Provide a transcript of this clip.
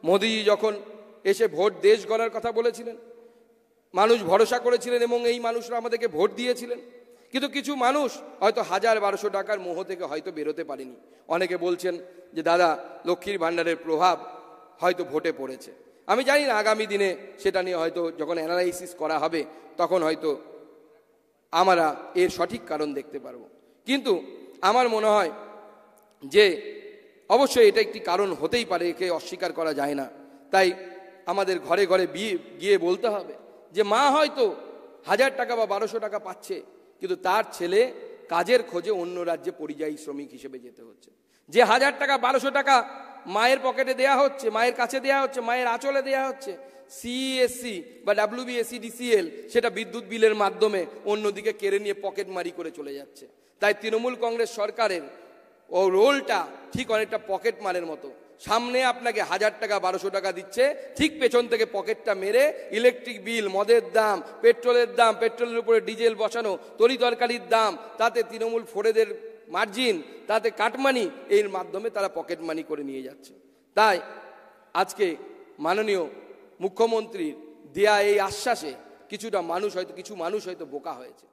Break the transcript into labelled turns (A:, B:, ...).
A: মোদিজি যখন এসে ভোট দেশ গড়ার কথা বলেছিলেন, মানুষ ভরসা করেছিলেন এবং এই মানুষরা আমাদেরকে ভোট দিয়েছিলেন। কিন্তু কিছু মানুষ হয়তো 1000-1200 টাকার মোহ থেকে হয়তো বেরোতে পারেনি। অনেকে বলছেন যে দাদা লক্ষ্মীর ভাণ্ডারের প্রভাব হয়তো ভোটে পড়েছে। আমি জানি না, আগামী দিনে সেটা নিয়ে হয়তো যখন অ্যানালাইসিস করা হবে তখন হয়তো আমরা এর সঠিক কারণ দেখতে পারবো। কিন্তু আমার মনে হয় যে অবশ্যই এটা একটি কারণ হতেই পারে, একে অস্বীকার করা যায় না। তাই আমাদের ঘরে ঘরে গিয়ে বলতে হবে যে মা হয়তো 1000 টাকা বা 1200 টাকা পাচ্ছে, কিন্তু তার ছেলে কাজের খোঁজে অন্য রাজ্যে পরিযায়ী শ্রমিক হিসেবে যেতে হচ্ছে। যে 1000 টাকা 1200 টাকা মায়ের পকেটে দেয়া হচ্ছে, মায়ের কাছে দেয়া হচ্ছে, মায়ের আঁচলে দেয়া হচ্ছে, সিএসসি বা WBSEDCL সেটা বিদ্যুৎ বিলের মাধ্যমে অন্যদিকে কেড়ে নিয়ে পকেট মারি করে চলে যাচ্ছে। তাই তৃণমূল কংগ্রেস সরকারের ও রোলটা ঠিক অনেকটা পকেট মারের মতো। সামনে আপনাকে 1000 টাকা 1200 টাকা দিচ্ছে, ঠিক পেছন থেকে পকেটটা মেরে ইলেকট্রিক বিল, মদের দাম, পেট্রোলের দাম, পেট্রোলের উপরে ডিজেল বসানো, তরি তরকারির দাম, তাতে তৃণমূল ফোরেদের মার্জিন, তাতে কাটমানি, এর মাধ্যমে তারা পকেট মানি করে নিয়ে যাচ্ছে। তাই আজকে মাননীয় মুখ্যমন্ত্রীর দেয়া এই আশ্বাসে কিছু মানুষ হয়তো বোকা হয়েছে।